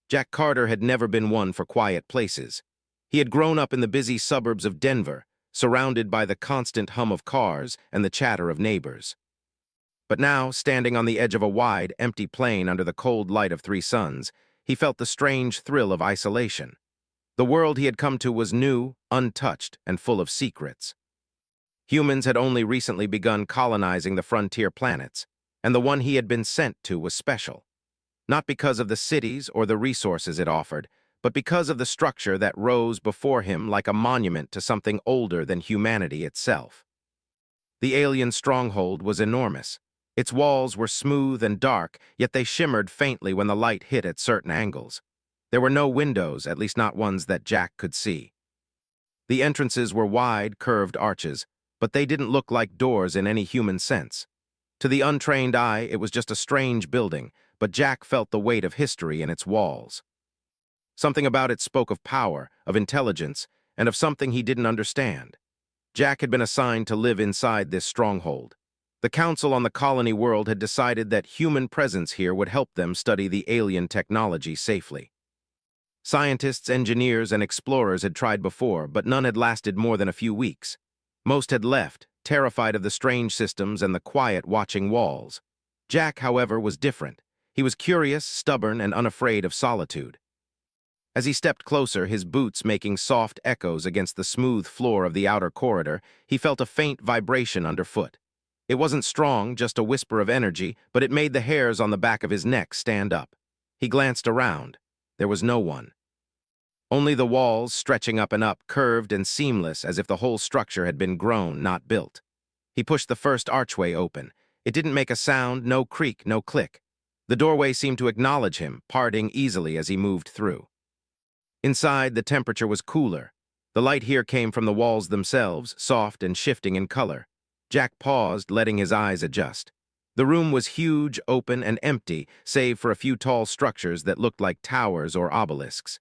Jack Carter had never been one for quiet places. He had grown up in the busy suburbs of Denver, surrounded by the constant hum of cars and the chatter of neighbors. But now, standing on the edge of a wide, empty plain under the cold light of three suns, he felt the strange thrill of isolation. The world he had come to was new, untouched, and full of secrets. Humans had only recently begun colonizing the frontier planets, and the one he had been sent to was special. Not because of the cities or the resources it offered, but because of the structure that rose before him like a monument to something older than humanity itself. The alien stronghold was enormous. Its walls were smooth and dark, yet they shimmered faintly when the light hit at certain angles. There were no windows, at least not ones that Jack could see. The entrances were wide, curved arches, but they didn't look like doors in any human sense. To the untrained eye, it was just a strange building, but Jack felt the weight of history in its walls. Something about it spoke of power, of intelligence, and of something he didn't understand. Jack had been assigned to live inside this stronghold. The Council on the Colony World had decided that human presence here would help them study the alien technology safely. Scientists, engineers, and explorers had tried before, but none had lasted more than a few weeks. Most had left, terrified of the strange systems and the quiet watching walls. Jack, however, was different. He was curious, stubborn, and unafraid of solitude. As he stepped closer, his boots making soft echoes against the smooth floor of the outer corridor, he felt a faint vibration underfoot. It wasn't strong, just a whisper of energy, but it made the hairs on the back of his neck stand up. He glanced around. There was no one. Only the walls, stretching up and up, curved and seamless as if the whole structure had been grown, not built. He pushed the first archway open. It didn't make a sound, no creak, no click. The doorway seemed to acknowledge him, parting easily as he moved through. Inside, the temperature was cooler. The light here came from the walls themselves, soft and shifting in color. Jack paused, letting his eyes adjust. The room was huge, open, and empty, save for a few tall structures that looked like towers or obelisks.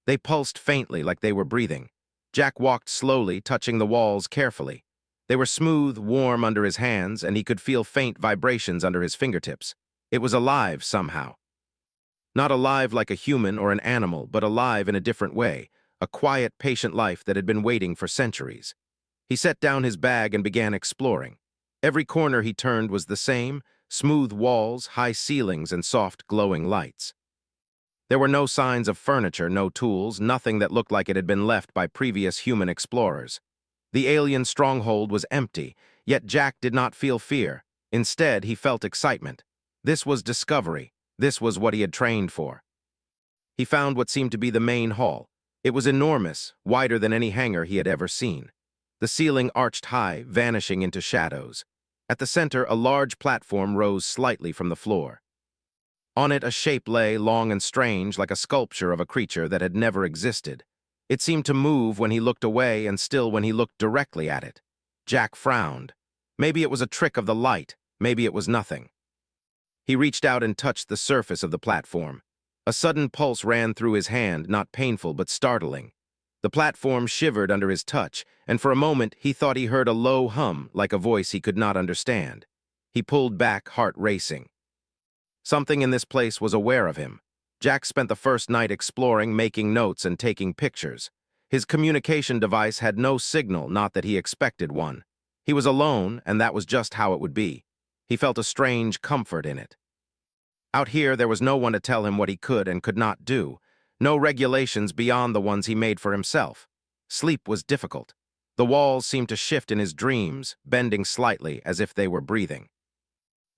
They pulsed faintly like they were breathing. Jack walked slowly, touching the walls carefully. They were smooth, warm under his hands, and he could feel faint vibrations under his fingertips. It was alive somehow. Not alive like a human or an animal, but alive in a different way, a quiet, patient life that had been waiting for centuries. He set down his bag and began exploring. Every corner he turned was the same, smooth walls, high ceilings, and soft, glowing lights. There were no signs of furniture, no tools, nothing that looked like it had been left by previous human explorers. The alien stronghold was empty, yet Jack did not feel fear. Instead, he felt excitement. This was discovery. This was what he had trained for. He found what seemed to be the main hall. It was enormous, wider than any hangar he had ever seen. The ceiling arched high, vanishing into shadows. At the center, a large platform rose slightly from the floor. On it, a shape lay, long and strange, like a sculpture of a creature that had never existed. It seemed to move when he looked away and still when he looked directly at it. Jack frowned. Maybe it was a trick of the light, maybe it was nothing. He reached out and touched the surface of the platform. A sudden pulse ran through his hand, not painful but startling. The platform shivered under his touch, and for a moment he thought he heard a low hum, like a voice he could not understand. He pulled back, heart racing. Something in this place was aware of him. Jack spent the first night exploring, making notes, and taking pictures. His communication device had no signal, not that he expected one. He was alone, and that was just how it would be. He felt a strange comfort in it. Out here, there was no one to tell him what he could and could not do. No regulations beyond the ones he made for himself. Sleep was difficult. The walls seemed to shift in his dreams, bending slightly as if they were breathing.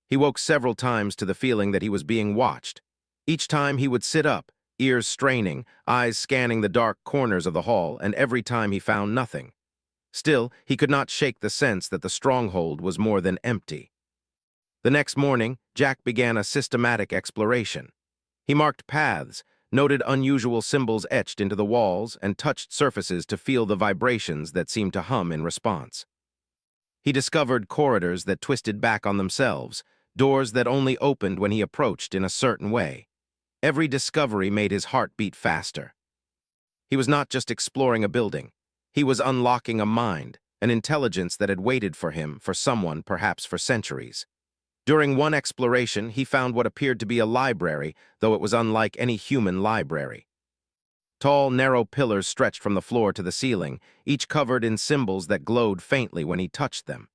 He woke several times to the feeling that he was being watched. Each time he would sit up, ears straining, eyes scanning the dark corners of the hall, and every time he found nothing. Still, he could not shake the sense that the stronghold was more than empty. The next morning, Jack began a systematic exploration. He marked paths, noted unusual symbols etched into the walls, and touched surfaces to feel the vibrations that seemed to hum in response. He discovered corridors that twisted back on themselves, doors that only opened when he approached in a certain way. Every discovery made his heart beat faster. He was not just exploring a building. He was unlocking a mind, an intelligence that had waited for him, for someone, perhaps for centuries. During one exploration, he found what appeared to be a library, though it was unlike any human library. Tall, narrow pillars stretched from the floor to the ceiling, each covered in symbols that glowed faintly when he touched them.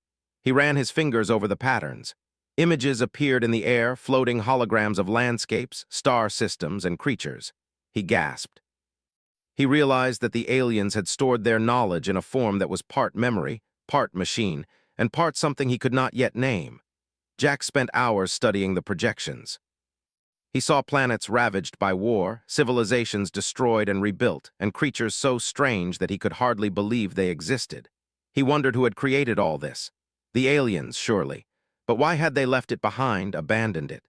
He ran his fingers over the patterns. Images appeared in the air, floating holograms of landscapes, star systems, and creatures. He gasped. He realized that the aliens had stored their knowledge in a form that was part memory, part machine, and part something he could not yet name. Jack spent hours studying the projections. He saw planets ravaged by war, civilizations destroyed and rebuilt, and creatures so strange that he could hardly believe they existed. He wondered who had created all this. The aliens, surely. But why had they left it behind, abandoned it?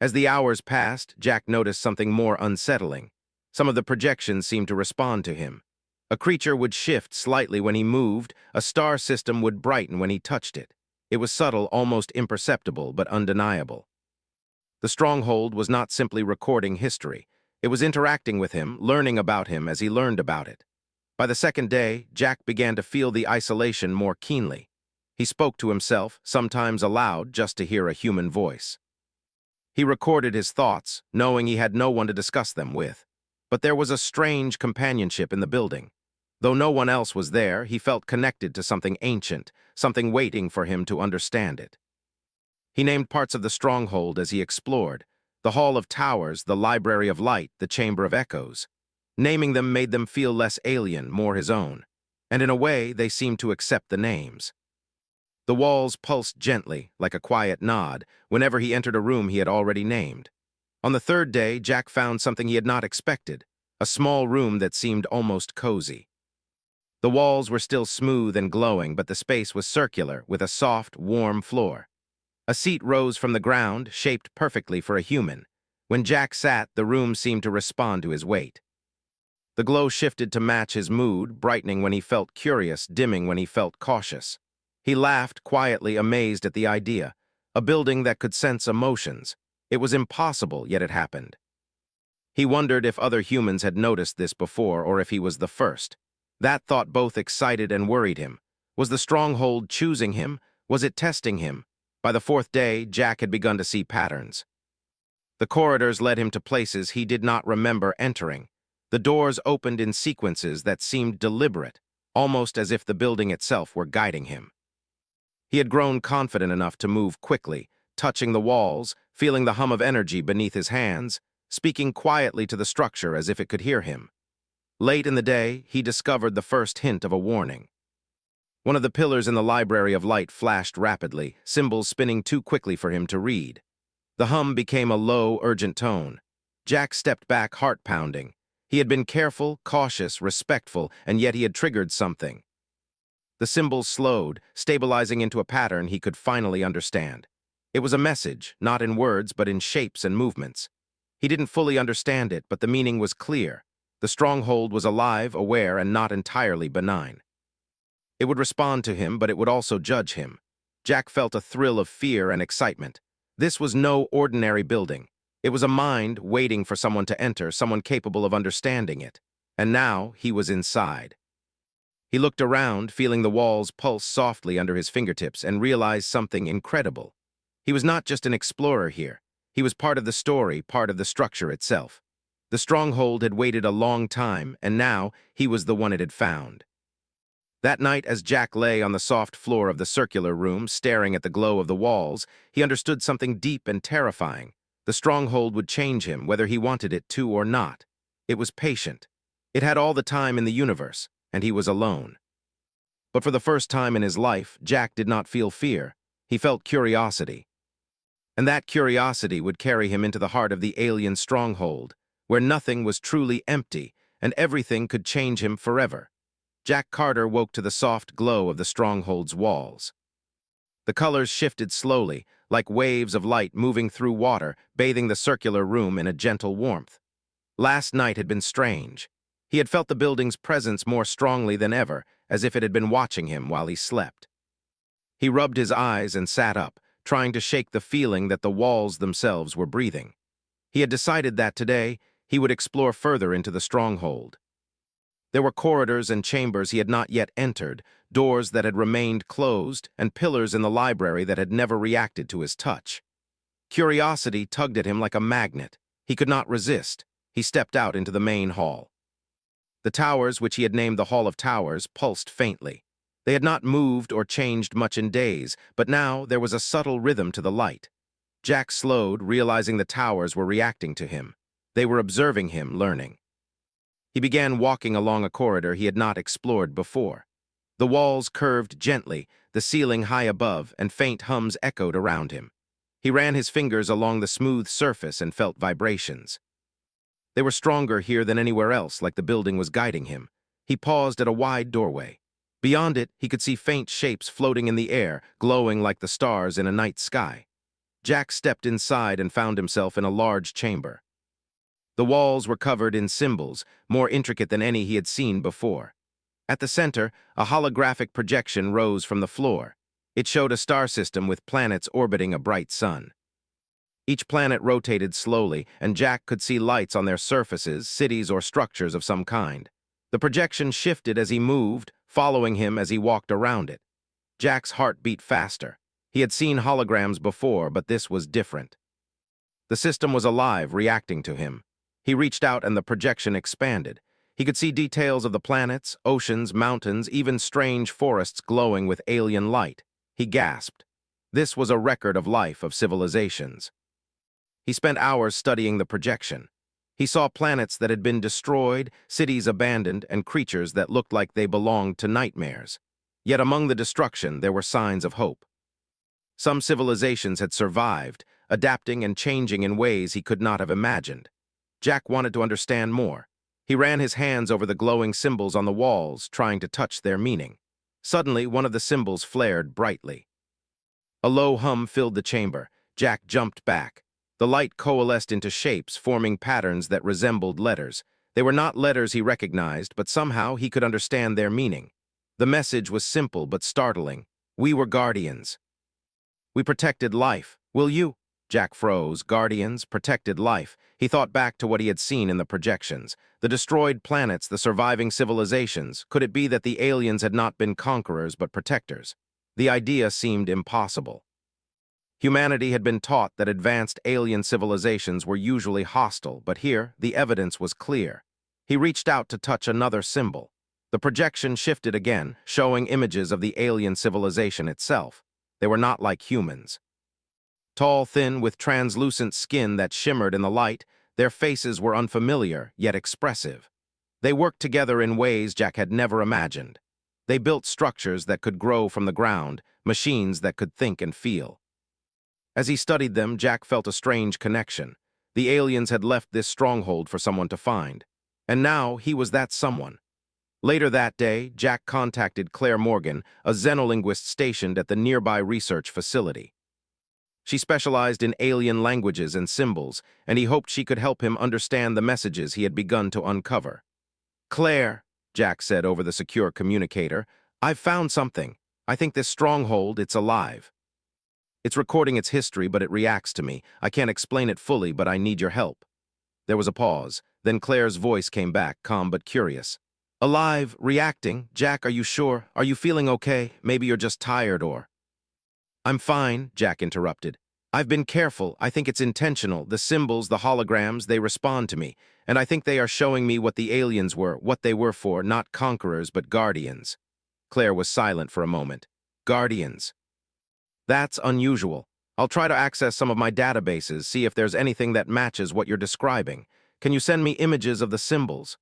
As the hours passed, Jack noticed something more unsettling. Some of the projections seemed to respond to him. A creature would shift slightly when he moved, a star system would brighten when he touched it. It was subtle, almost imperceptible, but undeniable. The Stronghold was not simply recording history. It was interacting with him, learning about him as he learned about it. By the second day, Jack began to feel the isolation more keenly. He spoke to himself, sometimes aloud, just to hear a human voice. He recorded his thoughts, knowing he had no one to discuss them with. But there was a strange companionship in the building. Though no one else was there, he felt connected to something ancient, something waiting for him to understand it. He named parts of the Stronghold as he explored: the Hall of Towers, the Library of Light, the Chamber of Echoes. Naming them made them feel less alien, more his own. And in a way, they seemed to accept the names. The walls pulsed gently, like a quiet nod, whenever he entered a room he had already named. On the third day, Jack found something he had not expected: a small room that seemed almost cozy. The walls were still smooth and glowing, but the space was circular, with a soft, warm floor. A seat rose from the ground, shaped perfectly for a human. When Jack sat, the room seemed to respond to his weight. The glow shifted to match his mood, brightening when he felt curious, dimming when he felt cautious. He laughed, quietly amazed at the idea. A building that could sense emotions. It was impossible, yet it happened. He wondered if other humans had noticed this before, or if he was the first. That thought both excited and worried him. Was the Stronghold choosing him? Was it testing him? By the fourth day, Jack had begun to see patterns. The corridors led him to places he did not remember entering. The doors opened in sequences that seemed deliberate, almost as if the building itself were guiding him. He had grown confident enough to move quickly, touching the walls, feeling the hum of energy beneath his hands, speaking quietly to the structure as if it could hear him. Late in the day, he discovered the first hint of a warning. One of the pillars in the Library of Light flashed rapidly, symbols spinning too quickly for him to read. The hum became a low, urgent tone. Jack stepped back, heart pounding. He had been careful, cautious, respectful, and yet he had triggered something. The symbols slowed, stabilizing into a pattern he could finally understand. It was a message, not in words, but in shapes and movements. He didn't fully understand it, but the meaning was clear. The Stronghold was alive, aware, and not entirely benign. It would respond to him, but it would also judge him. Jack felt a thrill of fear and excitement. This was no ordinary building. It was a mind waiting for someone to enter, someone capable of understanding it. And now he was inside. He looked around, feeling the walls pulse softly under his fingertips, and realized something incredible. He was not just an explorer here. He was part of the story, part of the structure itself. The Stronghold had waited a long time, and now he was the one it had found. That night, as Jack lay on the soft floor of the circular room, staring at the glow of the walls, he understood something deep and terrifying. The Stronghold would change him, whether he wanted it to or not. It was patient. It had all the time in the universe, and he was alone. But for the first time in his life, Jack did not feel fear. He felt curiosity. And that curiosity would carry him into the heart of the alien Stronghold, where nothing was truly empty, and everything could change him forever. Jack Carter woke to the soft glow of the Stronghold's walls. The colors shifted slowly, like waves of light moving through water, bathing the circular room in a gentle warmth. Last night had been strange. He had felt the building's presence more strongly than ever, as if it had been watching him while he slept. He rubbed his eyes and sat up, trying to shake the feeling that the walls themselves were breathing. He had decided that today he would explore further into the Stronghold. There were corridors and chambers he had not yet entered, doors that had remained closed, and pillars in the library that had never reacted to his touch. Curiosity tugged at him like a magnet. He could not resist. He stepped out into the main hall. The towers, which he had named the Hall of Towers, pulsed faintly. They had not moved or changed much in days, but now there was a subtle rhythm to the light. Jack slowed, realizing the towers were reacting to him. They were observing him, learning. He began walking along a corridor he had not explored before. The walls curved gently, the ceiling high above, and faint hums echoed around him. He ran his fingers along the smooth surface and felt vibrations. They were stronger here than anywhere else, like the building was guiding him. He paused at a wide doorway. Beyond it, he could see faint shapes floating in the air, glowing like the stars in a night sky. Jack stepped inside and found himself in a large chamber. The walls were covered in symbols, more intricate than any he had seen before. At the center, a holographic projection rose from the floor. It showed a star system with planets orbiting a bright sun. Each planet rotated slowly, and Jack could see lights on their surfaces, cities or structures of some kind. The projection shifted as he moved, following him as he walked around it. Jack's heart beat faster. He had seen holograms before, but this was different. The system was alive, reacting to him. He reached out and the projection expanded. He could see details of the planets, oceans, mountains, even strange forests glowing with alien light. He gasped. This was a record of life, of civilizations. He spent hours studying the projection. He saw planets that had been destroyed, cities abandoned, and creatures that looked like they belonged to nightmares. Yet among the destruction, there were signs of hope. Some civilizations had survived, adapting and changing in ways he could not have imagined. Jack wanted to understand more. He ran his hands over the glowing symbols on the walls, trying to touch their meaning. Suddenly, one of the symbols flared brightly. A low hum filled the chamber. Jack jumped back. The light coalesced into shapes, forming patterns that resembled letters. They were not letters he recognized, but somehow he could understand their meaning. The message was simple but startling. We were guardians. We protected life. Will you? Jack froze. Guardians, protected life. He thought back to what he had seen in the projections. The destroyed planets, the surviving civilizations. Could it be that the aliens had not been conquerors but protectors? The idea seemed impossible. Humanity had been taught that advanced alien civilizations were usually hostile, but here, the evidence was clear. He reached out to touch another symbol. The projection shifted again, showing images of the alien civilization itself. They were not like humans. Tall, thin, with translucent skin that shimmered in the light, their faces were unfamiliar, yet expressive. They worked together in ways Jack had never imagined. They built structures that could grow from the ground, machines that could think and feel. As he studied them, Jack felt a strange connection. The aliens had left this stronghold for someone to find. And now he was that someone. Later that day, Jack contacted Claire Morgan, a xenolinguist stationed at the nearby research facility. She specialized in alien languages and symbols, and he hoped she could help him understand the messages he had begun to uncover. "Claire," Jack said over the secure communicator, "I've found something. I think this stronghold, it's alive. It's recording its history, but it reacts to me. I can't explain it fully, but I need your help." There was a pause. Then Claire's voice came back, calm but curious. "Alive, reacting. Jack, are you sure? Are you feeling okay? Maybe you're just tired or—" "I'm fine," Jack interrupted. "I've been careful. I think it's intentional. The symbols, the holograms, they respond to me. And I think they are showing me what the aliens were, what they were for, not conquerors, but guardians." Claire was silent for a moment. "Guardians. That's unusual. I'll try to access some of my databases, see if there's anything that matches what you're describing. Can you send me images of the symbols?"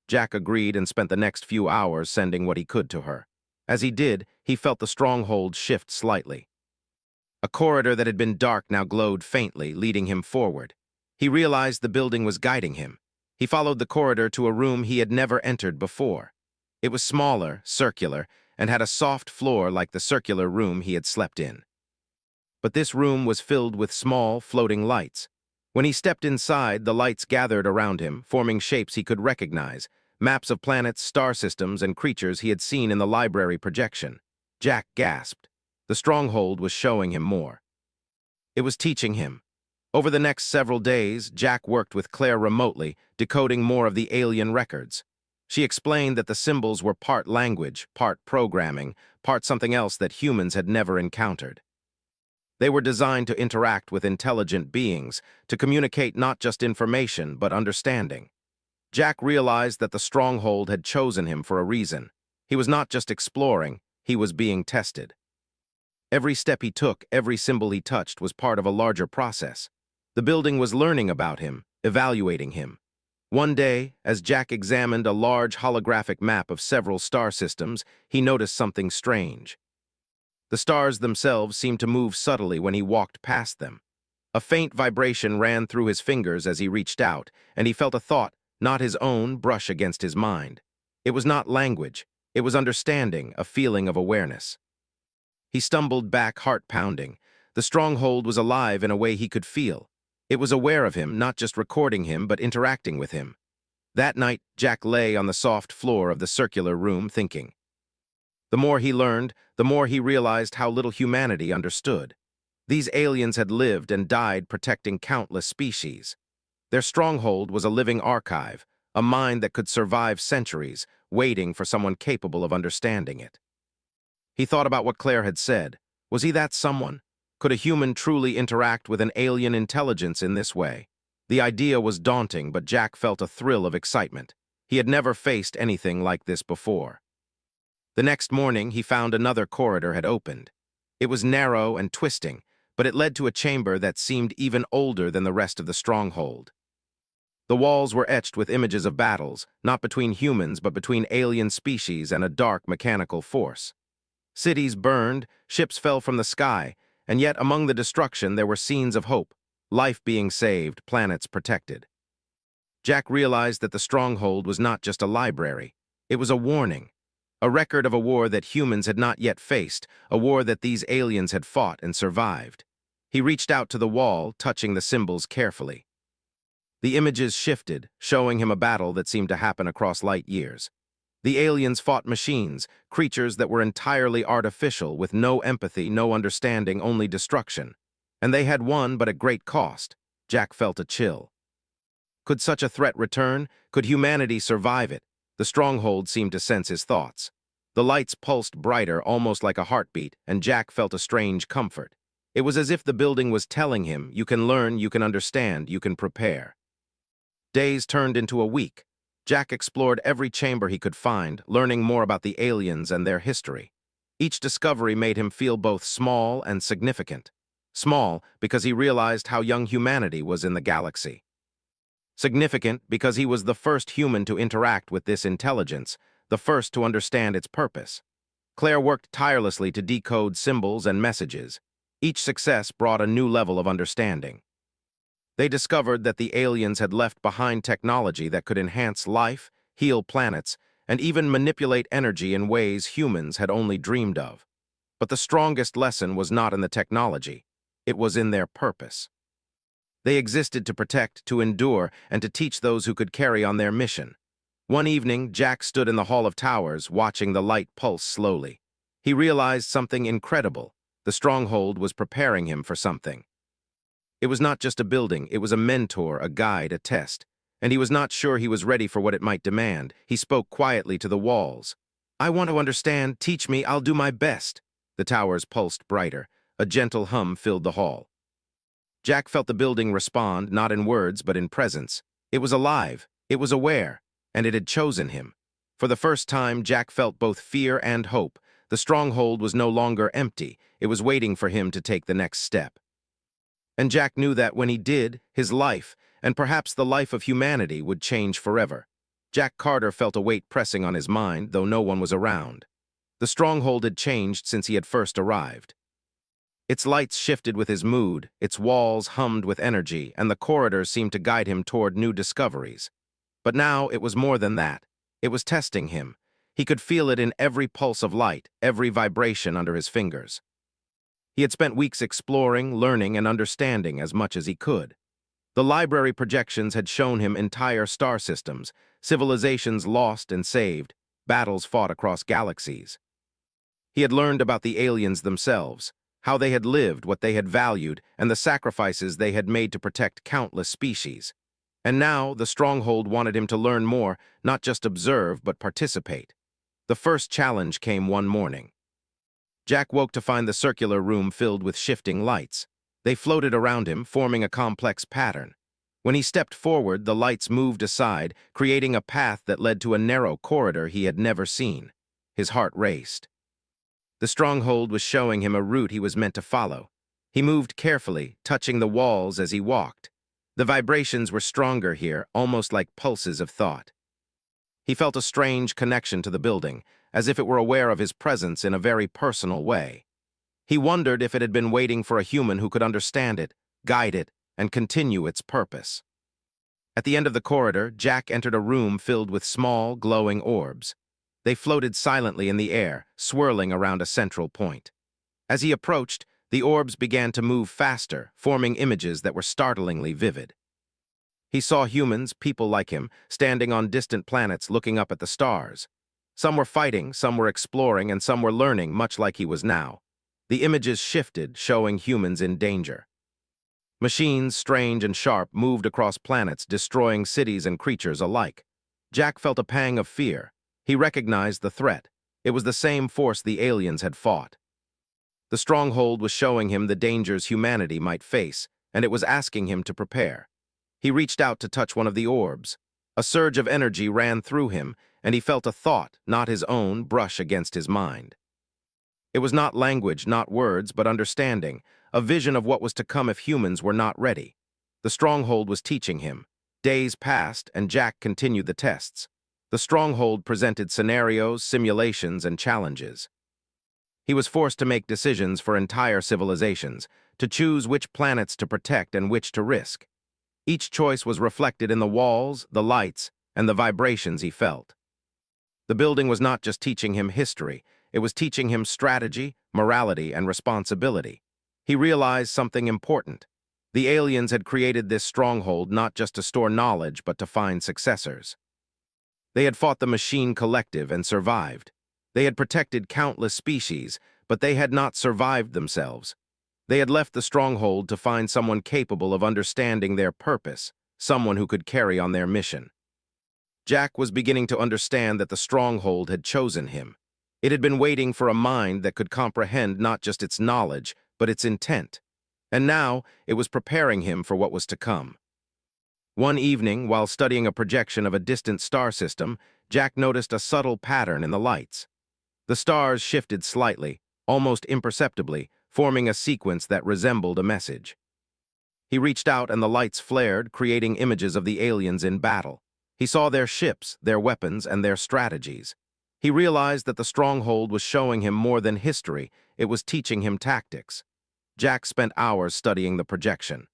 Jack agreed and spent the next few hours sending what he could to her. As he did, he felt the stronghold shift slightly. A corridor that had been dark now glowed faintly, leading him forward. He realized the building was guiding him. He followed the corridor to a room he had never entered before. It was smaller, circular, and had a soft floor like the circular room he had slept in. But this room was filled with small, floating lights. When he stepped inside, the lights gathered around him, forming shapes he could recognize, maps of planets, star systems, and creatures he had seen in the library projection. Jack gasped. The stronghold was showing him more. It was teaching him. Over the next several days, Jack worked with Claire remotely, decoding more of the alien records. She explained that the symbols were part language, part programming, part something else that humans had never encountered. They were designed to interact with intelligent beings, to communicate not just information, but understanding. Jack realized that the Stronghold had chosen him for a reason. He was not just exploring, he was being tested. Every step he took, every symbol he touched was part of a larger process. The building was learning about him, evaluating him. One day, as Jack examined a large holographic map of several star systems, he noticed something strange. The stars themselves seemed to move subtly when he walked past them. A faint vibration ran through his fingers as he reached out, and he felt a thought, not his own, brush against his mind. It was not language. It was understanding, a feeling of awareness. He stumbled back, heart pounding. The Stronghold was alive in a way he could feel. It was aware of him, not just recording him, but interacting with him. That night, Jack lay on the soft floor of the circular room thinking. The more he learned, the more he realized how little humanity understood. These aliens had lived and died protecting countless species. Their Stronghold was a living archive, a mind that could survive centuries, waiting for someone capable of understanding it. He thought about what Claire had said. Was he that someone? Could a human truly interact with an alien intelligence in this way? The idea was daunting, but Jack felt a thrill of excitement. He had never faced anything like this before. The next morning, he found another corridor had opened. It was narrow and twisting, but it led to a chamber that seemed even older than the rest of the Stronghold. The walls were etched with images of battles, not between humans but between alien species and a dark mechanical force. Cities burned, ships fell from the sky, and yet among the destruction there were scenes of hope, life being saved, planets protected. Jack realized that the Stronghold was not just a library. It was a warning, a record of a war that humans had not yet faced, a war that these aliens had fought and survived. He reached out to the wall, touching the symbols carefully. The images shifted, showing him a battle that seemed to happen across light years. The aliens fought machines, creatures that were entirely artificial, with no empathy, no understanding, only destruction. And they had won, but at great cost. Jack felt a chill. Could such a threat return? Could humanity survive it? The Stronghold seemed to sense his thoughts. The lights pulsed brighter, almost like a heartbeat, and Jack felt a strange comfort. It was as if the building was telling him, you can learn, you can understand, you can prepare. Days turned into a week. Jack explored every chamber he could find, learning more about the aliens and their history. Each discovery made him feel both small and significant. Small, because he realized how young humanity was in the galaxy. Significant, because he was the first human to interact with this intelligence, the first to understand its purpose. Claire worked tirelessly to decode symbols and messages. Each success brought a new level of understanding. They discovered that the aliens had left behind technology that could enhance life, heal planets, and even manipulate energy in ways humans had only dreamed of. But the strongest lesson was not in the technology. It was in their purpose. They existed to protect, to endure, and to teach those who could carry on their mission. One evening, Jack stood in the Hall of Towers, watching the light pulse slowly. He realized something incredible. The Stronghold was preparing him for something. It was not just a building, it was a mentor, a guide, a test. And he was not sure he was ready for what it might demand. He spoke quietly to the walls. I want to understand, teach me, I'll do my best. The towers pulsed brighter. A gentle hum filled the hall. Jack felt the building respond, not in words, but in presence. It was alive, it was aware, and it had chosen him. For the first time, Jack felt both fear and hope. The Stronghold was no longer empty. It was waiting for him to take the next step. And Jack knew that when he did, his life, and perhaps the life of humanity, would change forever. Jack Carter felt a weight pressing on his mind, though no one was around. The Stronghold had changed since he had first arrived. Its lights shifted with his mood, its walls hummed with energy, and the corridors seemed to guide him toward new discoveries. But now it was more than that. It was testing him. He could feel it in every pulse of light, every vibration under his fingers. He had spent weeks exploring, learning, and understanding as much as he could. The library projections had shown him entire star systems, civilizations lost and saved, battles fought across galaxies. He had learned about the aliens themselves, how they had lived, what they had valued, and the sacrifices they had made to protect countless species. And now the Stronghold wanted him to learn more, not just observe, but participate. The first challenge came one morning. Jack woke to find the circular room filled with shifting lights. They floated around him, forming a complex pattern. When he stepped forward, the lights moved aside, creating a path that led to a narrow corridor he had never seen. His heart raced. The Stronghold was showing him a route he was meant to follow. He moved carefully, touching the walls as he walked. The vibrations were stronger here, almost like pulses of thought. He felt a strange connection to the building, as if it were aware of his presence in a very personal way. He wondered if it had been waiting for a human who could understand it, guide it, and continue its purpose. At the end of the corridor, Jack entered a room filled with small, glowing orbs. They floated silently in the air, swirling around a central point. As he approached, the orbs began to move faster, forming images that were startlingly vivid. He saw humans, people like him, standing on distant planets looking up at the stars. Some were fighting, some were exploring, and some were learning, much like he was now. The images shifted, showing humans in danger. Machines, strange and sharp, moved across planets, destroying cities and creatures alike. Jack felt a pang of fear. He recognized the threat. It was the same force the aliens had fought. The Stronghold was showing him the dangers humanity might face, and it was asking him to prepare. He reached out to touch one of the orbs. A surge of energy ran through him, and he felt a thought, not his own, brush against his mind. It was not language, not words, but understanding, a vision of what was to come if humans were not ready. The Stronghold was teaching him. Days passed, and Jack continued the tests. The Stronghold presented scenarios, simulations, and challenges. He was forced to make decisions for entire civilizations, to choose which planets to protect and which to risk. Each choice was reflected in the walls, the lights, and the vibrations he felt. The building was not just teaching him history, it was teaching him strategy, morality, and responsibility. He realized something important. The aliens had created this stronghold not just to store knowledge, but to find successors. They had fought the machine collective and survived. They had protected countless species, but they had not survived themselves. They had left the stronghold to find someone capable of understanding their purpose, someone who could carry on their mission. Jack was beginning to understand that the stronghold had chosen him. It had been waiting for a mind that could comprehend not just its knowledge, but its intent. And now it was preparing him for what was to come. One evening, while studying a projection of a distant star system, Jack noticed a subtle pattern in the lights. The stars shifted slightly, almost imperceptibly, forming a sequence that resembled a message. He reached out and the lights flared, creating images of the aliens in battle. He saw their ships, their weapons, and their strategies. He realized that the stronghold was showing him more than history, it was teaching him tactics. Jack spent hours studying the projection.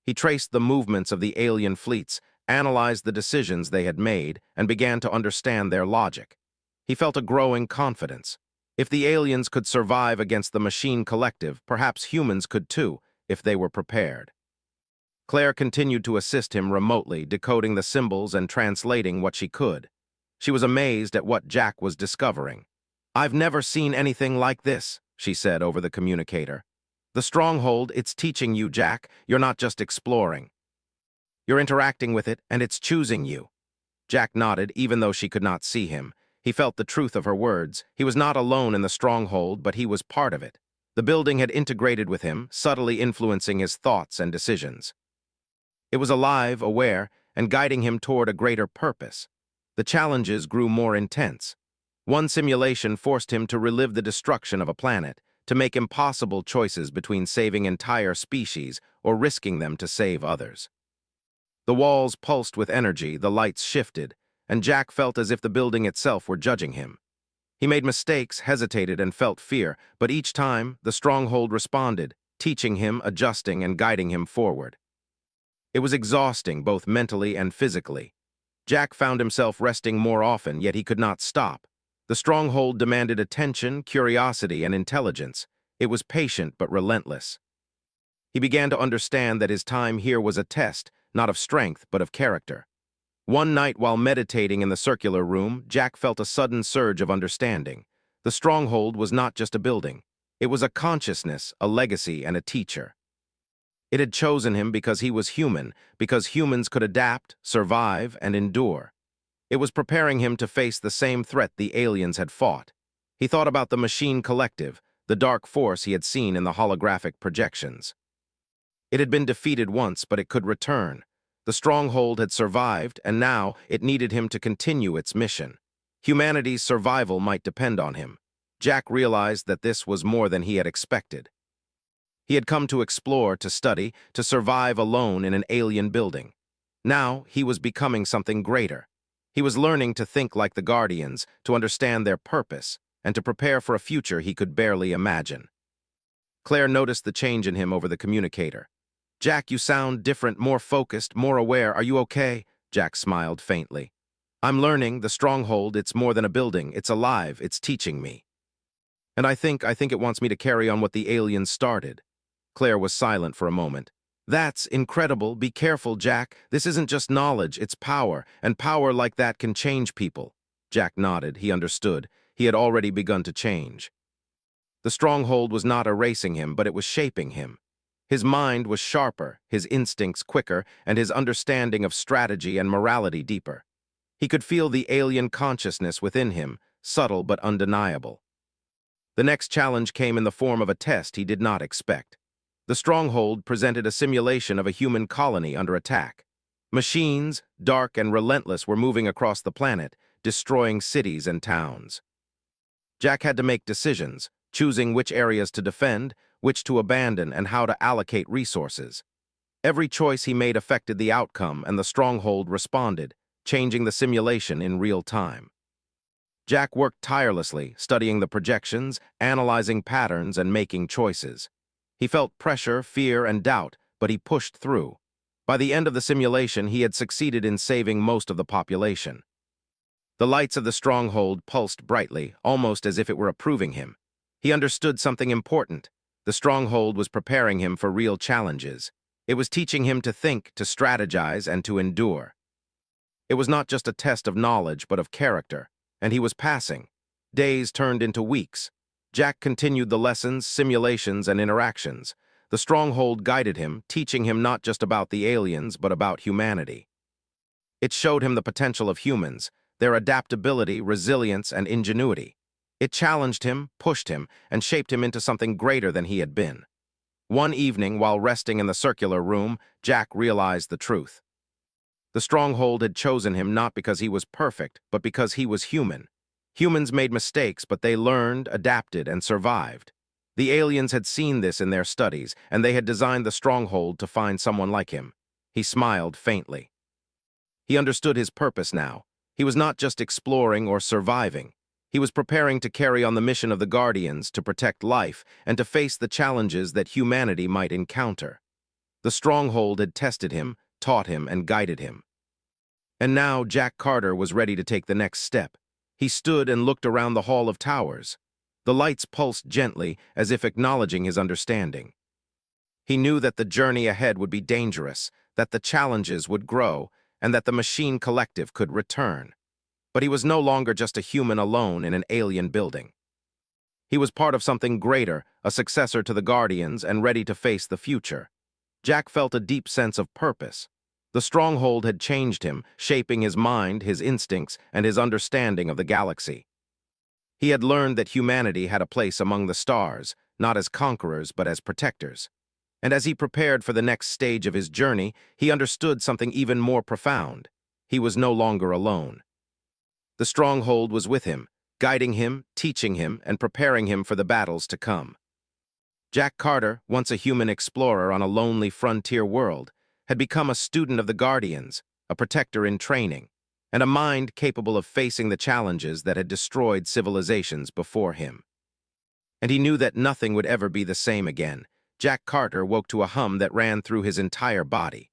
He traced the movements of the alien fleets, analyzed the decisions they had made, and began to understand their logic. He felt a growing confidence. If the aliens could survive against the machine collective, perhaps humans could too, if they were prepared. Claire continued to assist him remotely, decoding the symbols and translating what she could. She was amazed at what Jack was discovering. "I've never seen anything like this," she said over the communicator. "The stronghold, it's teaching you, Jack. You're not just exploring. You're interacting with it, and it's choosing you." Jack nodded, even though she could not see him. He felt the truth of her words. He was not alone in the stronghold, but he was part of it. The building had integrated with him, subtly influencing his thoughts and decisions. It was alive, aware, and guiding him toward a greater purpose. The challenges grew more intense. One simulation forced him to relive the destruction of a planet, to make impossible choices between saving entire species or risking them to save others. The walls pulsed with energy, the lights shifted, and Jack felt as if the building itself were judging him. He made mistakes, hesitated, and felt fear, but each time, the stronghold responded, teaching him, adjusting, and guiding him forward. It was exhausting, both mentally and physically. Jack found himself resting more often, yet he could not stop. The stronghold demanded attention, curiosity, and intelligence. It was patient but relentless. He began to understand that his time here was a test, not of strength, but of character. One night while meditating in the circular room, Jack felt a sudden surge of understanding. The stronghold was not just a building. It was a consciousness, a legacy, and a teacher. It had chosen him because he was human, because humans could adapt, survive, and endure. It was preparing him to face the same threat the aliens had fought. He thought about the machine collective, the dark force he had seen in the holographic projections. It had been defeated once, but it could return. The Stronghold had survived, and now it needed him to continue its mission. Humanity's survival might depend on him. Jack realized that this was more than he had expected. He had come to explore, to study, to survive alone in an alien building. Now he was becoming something greater. He was learning to think like the Guardians, to understand their purpose, and to prepare for a future he could barely imagine. Claire noticed the change in him over the communicator. "Jack, you sound different, more focused, more aware. Are you okay?" Jack smiled faintly. "I'm learning, the Stronghold, it's more than a building. It's alive, it's teaching me. And I think it wants me to carry on what the aliens started." Claire was silent for a moment. "That's incredible. Be careful, Jack. This isn't just knowledge, it's power, and power like that can change people." Jack nodded. He understood. He had already begun to change. The Stronghold was not erasing him, but it was shaping him. His mind was sharper, his instincts quicker, and his understanding of strategy and morality deeper. He could feel the alien consciousness within him, subtle but undeniable. The next challenge came in the form of a test he did not expect. The Stronghold presented a simulation of a human colony under attack. Machines, dark and relentless, were moving across the planet, destroying cities and towns. Jack had to make decisions, choosing which areas to defend, which to abandon, and how to allocate resources. Every choice he made affected the outcome, and the Stronghold responded, changing the simulation in real time. Jack worked tirelessly, studying the projections, analyzing patterns, and making choices. He felt pressure, fear, and doubt, but he pushed through. By the end of the simulation, he had succeeded in saving most of the population. The lights of the Stronghold pulsed brightly, almost as if it were approving him. He understood something important. The Stronghold was preparing him for real challenges. It was teaching him to think, to strategize, and to endure. It was not just a test of knowledge, but of character, and he was passing. Days turned into weeks. Jack continued the lessons, simulations, and interactions. The Stronghold guided him, teaching him not just about the aliens, but about humanity. It showed him the potential of humans, their adaptability, resilience, and ingenuity. It challenged him, pushed him, and shaped him into something greater than he had been. One evening, while resting in the circular room, Jack realized the truth. The Stronghold had chosen him not because he was perfect, but because he was human. Humans made mistakes, but they learned, adapted, and survived. The aliens had seen this in their studies, and they had designed the Stronghold to find someone like him. He smiled faintly. He understood his purpose now. He was not just exploring or surviving. He was preparing to carry on the mission of the Guardians, to protect life, and to face the challenges that humanity might encounter. The Stronghold had tested him, taught him, and guided him. And now Jack Carter was ready to take the next step. He stood and looked around the Hall of Towers. The lights pulsed gently, as if acknowledging his understanding. He knew that the journey ahead would be dangerous, that the challenges would grow, and that the machine collective could return. But he was no longer just a human alone in an alien building. He was part of something greater, a successor to the Guardians, and ready to face the future. Jack felt a deep sense of purpose. The Stronghold had changed him, shaping his mind, his instincts, and his understanding of the galaxy. He had learned that humanity had a place among the stars, not as conquerors, but as protectors. And as he prepared for the next stage of his journey, he understood something even more profound. He was no longer alone. The Stronghold was with him, guiding him, teaching him, and preparing him for the battles to come. Jack Carter, once a human explorer on a lonely frontier world, had become a student of the Guardians, a protector in training, and a mind capable of facing the challenges that had destroyed civilizations before him. And he knew that nothing would ever be the same again. Jack Carter woke to a hum that ran through his entire body.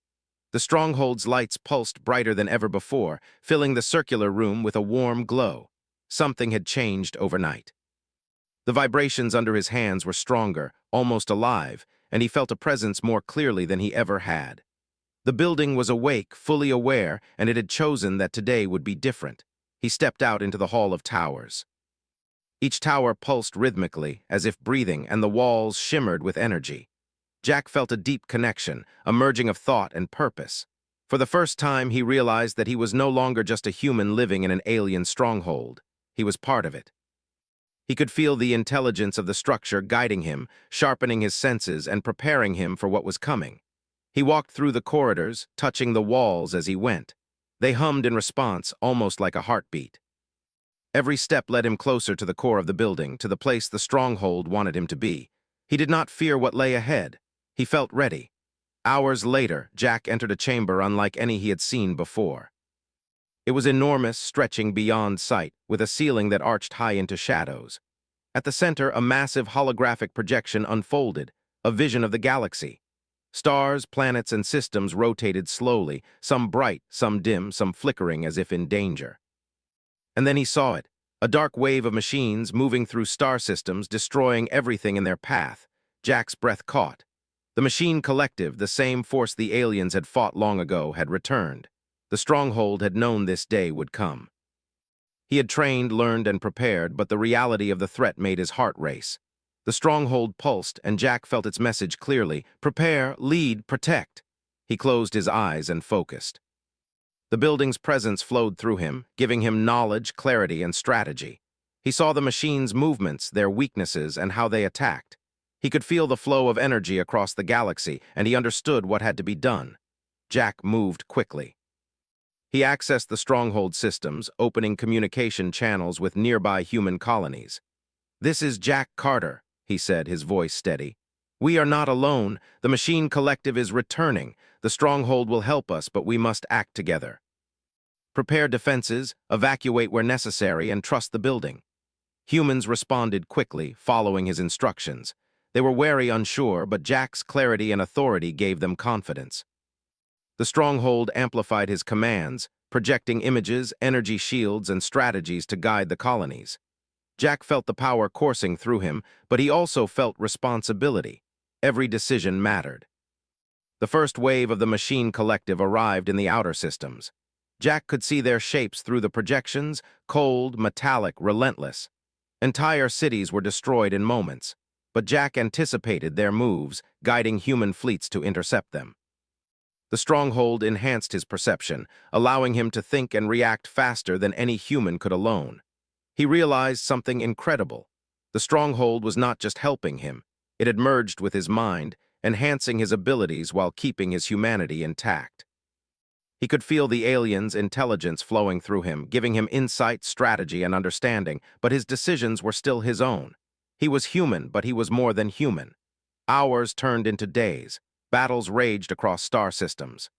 The Stronghold's lights pulsed brighter than ever before, filling the circular room with a warm glow. Something had changed overnight. The vibrations under his hands were stronger, almost alive, and he felt a presence more clearly than he ever had. The building was awake, fully aware, and it had chosen that today would be different. He stepped out into the Hall of Towers. Each tower pulsed rhythmically, as if breathing, and the walls shimmered with energy. Jack felt a deep connection, a merging of thought and purpose. For the first time, he realized that he was no longer just a human living in an alien stronghold. He was part of it. He could feel the intelligence of the structure guiding him, sharpening his senses and preparing him for what was coming. He walked through the corridors, touching the walls as he went. They hummed in response, almost like a heartbeat. Every step led him closer to the core of the building, to the place the stronghold wanted him to be. He did not fear what lay ahead. He felt ready. Hours later, Jack entered a chamber unlike any he had seen before. It was enormous, stretching beyond sight, with a ceiling that arched high into shadows. At the center, a massive holographic projection unfolded, a vision of the galaxy. Stars, planets, and systems rotated slowly, some bright, some dim, some flickering as if in danger. And then he saw it, a dark wave of machines moving through star systems, destroying everything in their path. Jack's breath caught. The machine collective, the same force the aliens had fought long ago, had returned. The Stronghold had known this day would come. He had trained, learned, and prepared, but the reality of the threat made his heart race. The Stronghold pulsed, and Jack felt its message clearly: prepare, lead, protect. He closed his eyes and focused. The building's presence flowed through him, giving him knowledge, clarity, and strategy. He saw the machines' movements, their weaknesses, and how they attacked. He could feel the flow of energy across the galaxy, and he understood what had to be done. Jack moved quickly. He accessed the Stronghold systems, opening communication channels with nearby human colonies. "This is Jack Carter," he said, his voice steady. "We are not alone. The machine collective is returning. The Stronghold will help us, but we must act together. Prepare defenses, evacuate where necessary, and trust the building." Humans responded quickly, following his instructions. They were wary, unsure, but Jack's clarity and authority gave them confidence. The Stronghold amplified his commands, projecting images, energy shields, and strategies to guide the colonies. Jack felt the power coursing through him, but he also felt responsibility. Every decision mattered. The first wave of the machine collective arrived in the outer systems. Jack could see their shapes through the projections, cold, metallic, relentless. Entire cities were destroyed in moments, but Jack anticipated their moves, guiding human fleets to intercept them. The Stronghold enhanced his perception, allowing him to think and react faster than any human could alone. He realized something incredible. The Stronghold was not just helping him, it had merged with his mind, enhancing his abilities while keeping his humanity intact. He could feel the aliens' intelligence flowing through him, giving him insight, strategy, and understanding, but his decisions were still his own. He was human, but he was more than human. Hours turned into days. Battles raged across star systems.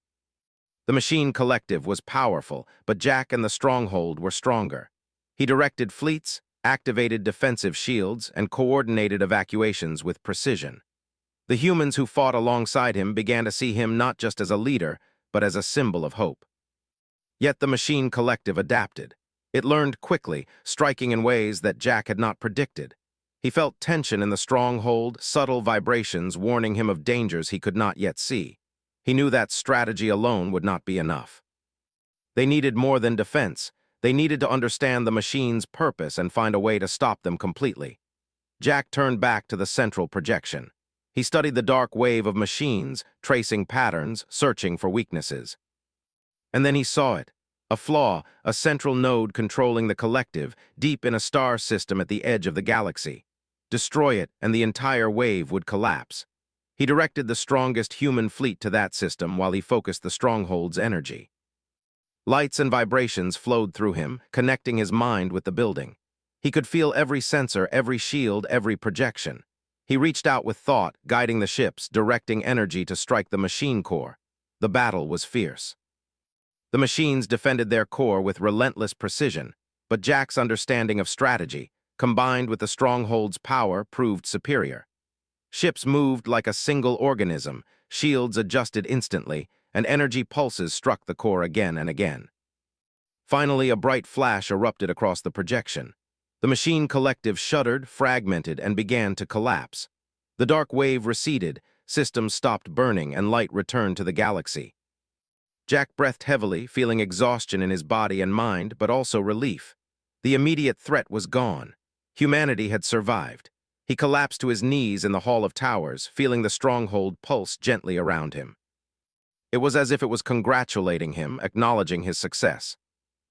The machine collective was powerful, but Jack and the Stronghold were stronger. He directed fleets, activated defensive shields, and coordinated evacuations with precision. The humans who fought alongside him began to see him not just as a leader, but as a symbol of hope. Yet the machine collective adapted. It learned quickly, striking in ways that Jack had not predicted. He felt tension in the Stronghold, subtle vibrations warning him of dangers he could not yet see. He knew that strategy alone would not be enough. They needed more than defense. They needed to understand the machine's purpose and find a way to stop them completely. Jack turned back to the central projection. He studied the dark wave of machines, tracing patterns, searching for weaknesses. And then he saw it. A flaw, a central node controlling the collective, deep in a star system at the edge of the galaxy. Destroy it, and the entire wave would collapse. He directed the strongest human fleet to that system while he focused the Stronghold's energy. Lights and vibrations flowed through him, connecting his mind with the building. He could feel every sensor, every shield, every projection. He reached out with thought, guiding the ships, directing energy to strike the machine core. The battle was fierce. The machines defended their core with relentless precision, but Jack's understanding of strategy, combined with the Stronghold's power, proved superior. Ships moved like a single organism, shields adjusted instantly, and energy pulses struck the core again and again. Finally, a bright flash erupted across the projection. The machine collective shuddered, fragmented, and began to collapse. The dark wave receded, systems stopped burning, and light returned to the galaxy. Jack breathed heavily, feeling exhaustion in his body and mind, but also relief. The immediate threat was gone. Humanity had survived. He collapsed to his knees in the Hall of Towers, feeling the stronghold pulse gently around him. It was as if it was congratulating him, acknowledging his success.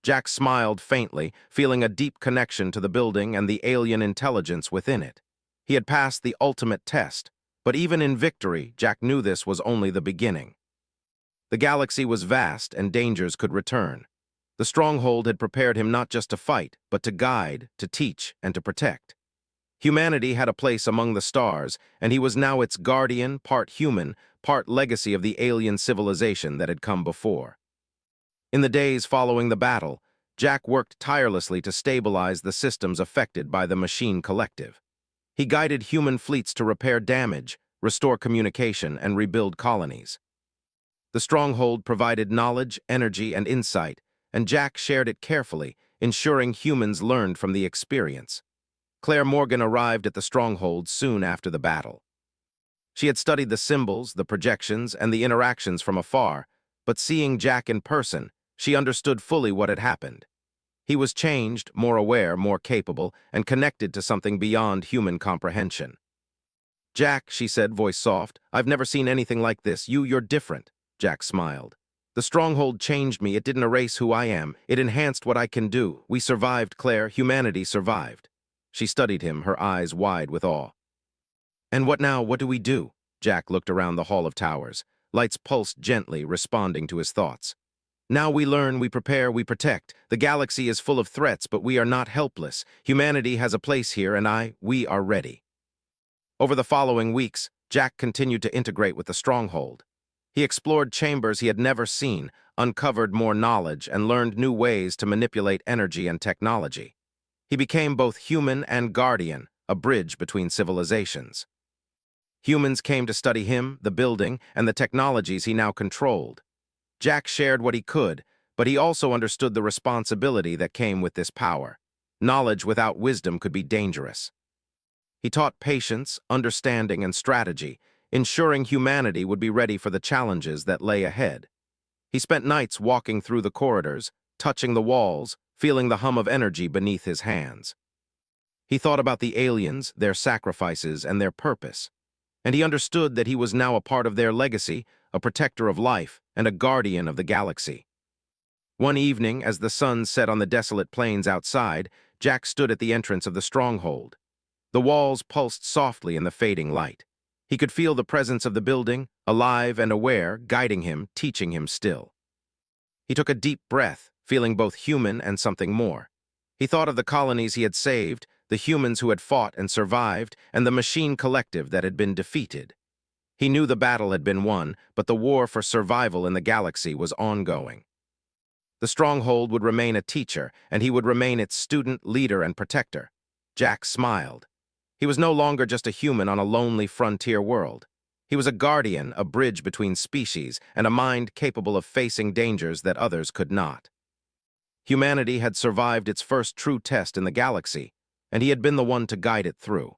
Jack smiled faintly, feeling a deep connection to the building and the alien intelligence within it. He had passed the ultimate test, but even in victory, Jack knew this was only the beginning. The galaxy was vast and dangers could return. The stronghold had prepared him not just to fight, but to guide, to teach, and to protect. Humanity had a place among the stars, and he was now its guardian, part human, part legacy of the alien civilization that had come before. In the days following the battle, Jack worked tirelessly to stabilize the systems affected by the machine collective. He guided human fleets to repair damage, restore communication, and rebuild colonies. The stronghold provided knowledge, energy, and insight, and Jack shared it carefully, ensuring humans learned from the experience. Claire Morgan arrived at the stronghold soon after the battle. She had studied the symbols, the projections, and the interactions from afar, but seeing Jack in person, she understood fully what had happened. He was changed, more aware, more capable, and connected to something beyond human comprehension. "Jack," she said, voice soft, "I've never seen anything like this. You're different." Jack smiled. "The stronghold changed me. It didn't erase who I am. It enhanced what I can do. We survived, Claire. Humanity survived." She studied him, her eyes wide with awe. "And what now? What do we do?" Jack looked around the Hall of Towers. Lights pulsed gently, responding to his thoughts. "Now we learn, we prepare, we protect. The galaxy is full of threats, but we are not helpless. Humanity has a place here, and we are ready." Over the following weeks, Jack continued to integrate with the stronghold. He explored chambers he had never seen, uncovered more knowledge, and learned new ways to manipulate energy and technology. He became both human and guardian, a bridge between civilizations. Humans came to study him, the building, and the technologies he now controlled. Jack shared what he could, but he also understood the responsibility that came with this power. Knowledge without wisdom could be dangerous. He taught patience, understanding, and strategy, ensuring humanity would be ready for the challenges that lay ahead. He spent nights walking through the corridors, touching the walls, feeling the hum of energy beneath his hands. He thought about the aliens, their sacrifices, and their purpose. And he understood that he was now a part of their legacy, a protector of life, and a guardian of the galaxy. One evening, as the sun set on the desolate plains outside, Jack stood at the entrance of the stronghold. The walls pulsed softly in the fading light. He could feel the presence of the building, alive and aware, guiding him, teaching him still. He took a deep breath, feeling both human and something more. He thought of the colonies he had saved, the humans who had fought and survived, and the machine collective that had been defeated. He knew the battle had been won, but the war for survival in the galaxy was ongoing. The stronghold would remain a teacher, and he would remain its student, leader, and protector. Jack smiled. He was no longer just a human on a lonely frontier world. He was a guardian, a bridge between species, and a mind capable of facing dangers that others could not. Humanity had survived its first true test in the galaxy, and he had been the one to guide it through.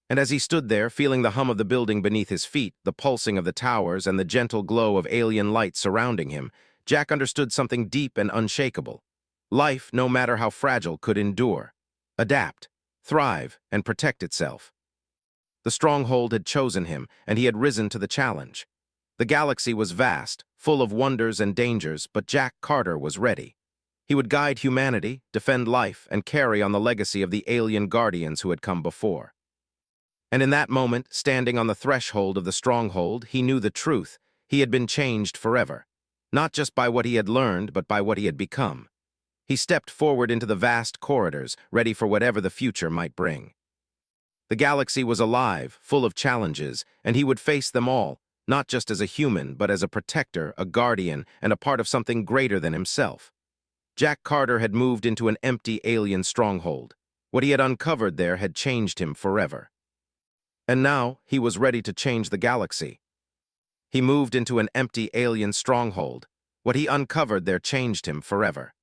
And as he stood there, feeling the hum of the building beneath his feet, the pulsing of the towers, and the gentle glow of alien light surrounding him, Jack understood something deep and unshakable. Life, no matter how fragile, could endure, adapt, thrive, and protect itself. The stronghold had chosen him, and he had risen to the challenge. The galaxy was vast, full of wonders and dangers, but Jack Carter was ready. He would guide humanity, defend life, and carry on the legacy of the alien guardians who had come before. And in that moment, standing on the threshold of the stronghold, he knew the truth. He had been changed forever, not just by what he had learned, but by what he had become. He stepped forward into the vast corridors, ready for whatever the future might bring. The galaxy was alive, full of challenges, and he would face them all, not just as a human, but as a protector, a guardian, and a part of something greater than himself. Jack Carter had moved into an empty alien stronghold. What he had uncovered there had changed him forever. And now, he was ready to change the galaxy. He moved into an empty alien stronghold. What he uncovered there changed him forever.